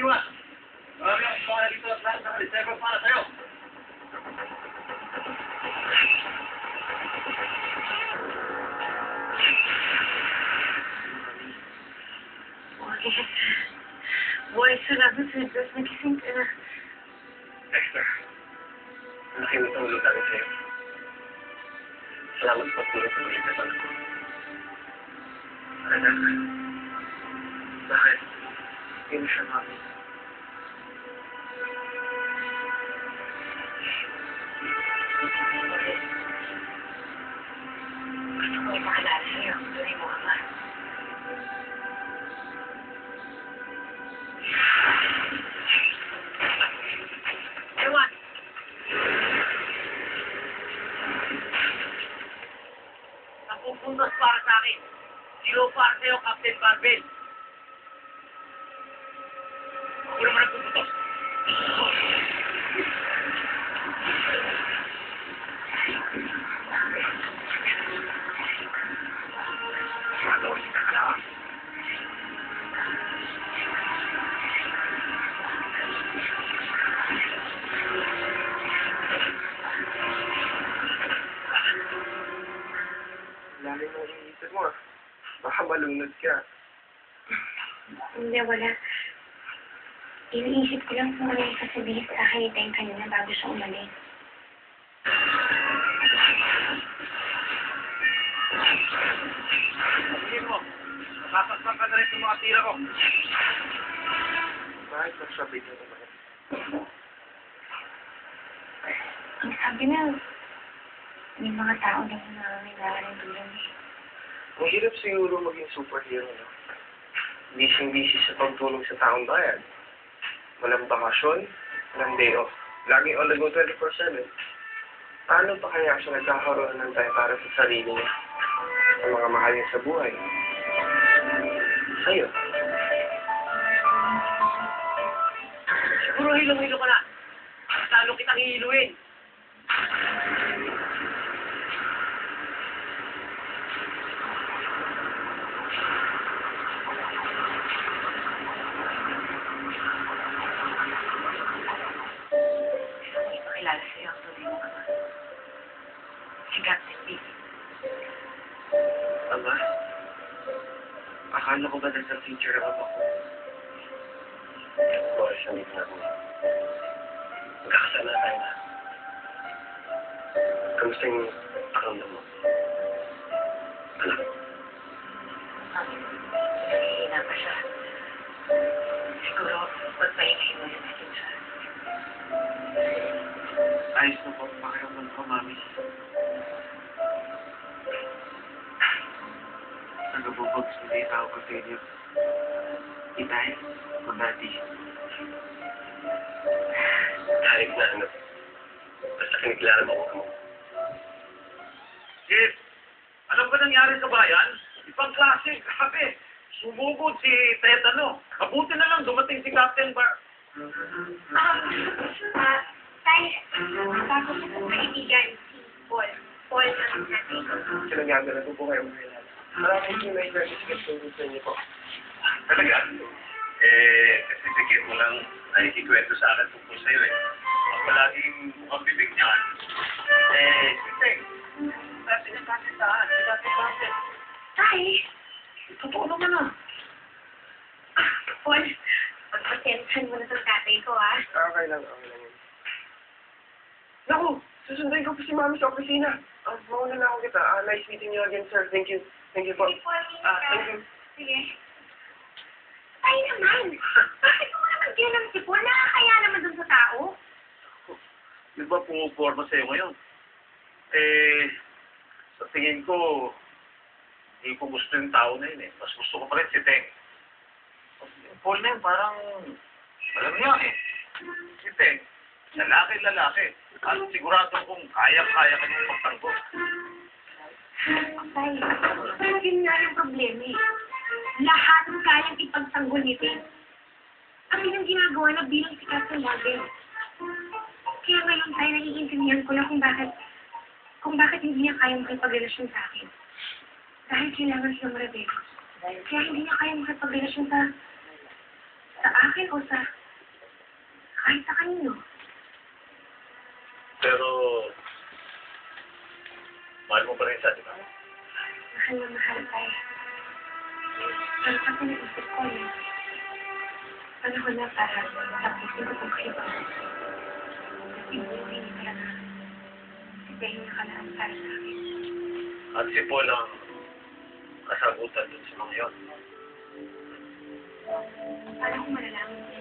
iwas. Marami ang mga dito at lahat ng reserva para sa'yo. Boy, salamat sa Diyos. Nagising ka na. Dexter, malaki na tulog namin sa'yo. Salamat sa pagtulong sa ulitan ko. Anak, bakit? Hindi mo siya mami. Gusto ko ipakilala sa'yo ang tunay mo, Ama. Ewan! Napupuntos para sa akin. Zero para sa'yo, Captain Barbell. Ako naman nagpuputos. Matawin ka na. Lalim mo yung isip mo. Baka malunod ka. Hindi, wala. Iniisip ko lang kung ano yung sasabihin sa akin ni Teng kanina bago siya umalis. Sabihin mo, nasasaktan ka na rin sa mga tira ko. Bakit nagsabi niyo naman? Ang sabi na, may mga tao na nangangailangan ng tulong eh. Ang hirap siguro maging superhero, no? Busy-busy sa pagtulong sa taong bayan. Walang bakasyon, walang day off. Laging on the go 24/7. Paano pa kaya siya nagkakaroon ng time para sa sarili niya? Sa mga mahal niya sa buhay? Sa'yo? Siguro hilong-hilo ka na. Lalo kitang hihiluin. Ipakilala sa'yo ang tunay mo, Ama. Si Captain B. Ama? Akala ko ba nasa future ako? Boris, hindi na ako. Magkakasala tayo na. Kamusta yung pakiramdam mo? Anak? Nangihina pa siya. Siguro, pagpahingahin mo yun natin siya. Ayos na po, pakiramdam ko, Mami. Nagabubog sa mga tao ko sa inyo. Itay, Daddy. Kahit na ano, basta kinikilaran mo ako. Jeff, alam ba nangyari sa bayan? Ibang klase, grabe. Sumugod si Tetano. Kabuti na lang dumating si Captain Bar. Tay, bago ko pong kaibigan si Paul. Paul ang natin. Sinagagala ko po kayo mga ilan. Maraming yung may certificate ko sa inyo po. Talaga? Certificate mo lang nakikikwento sa akin tungkol sa'yo eh. Palaging mukhang bibig niyan. Siteng. Dati na kakitaan. Dati bakit? Tay! Totoo naman ah. Paul, pagpasensyahan mo na sa tatay ko, ah. Okay lang yun. Naku, susunduin ko po si Mami sa opisina. Mauna na ako kita. Nice meeting you again, sir. Thank you. Thank you po. Sige, Paul. Thank you. Sige. Tay naman! Bakit mo naman ginang si Paul? Nakakaya naman dun sa tao? Di ba pumuporma sa'yo ngayon? Sa tingin ko, hindi ko gusto yung tao na yun eh. Mas gusto ko pa rin si Teng. Paul na yun, parang, alam niya eh. Si Teng, lalaki. At sigurado kung kaya-kaya ka niyong pagtanggol. Tay, pero yun nga yung problema eh. Lahat ng kayang ipagtanggol ni Teng. Ang ilang ginagawa na bilang sikat sa model. Kaya ngayon tayo naiintindihan ko na kung bakit hindi niya kayang makipagrelasyon sa akin. Dahil kailangan siyang rebelde. Kaya hindi niya kayang makipagrelasyon sa Sa akin o sa kahit sa kanino. Pero, mahal mo pa rin siya, di ba? Mahal na mahal tayo. Pero kasi naisip ko eh, panahon na para tapusin ko kung kayo. Kasi buhay niya talaga. Si Dane nakalaan para sa akin. At si Paul ang kasagutan dun sa mga yun. Paano ko malalaman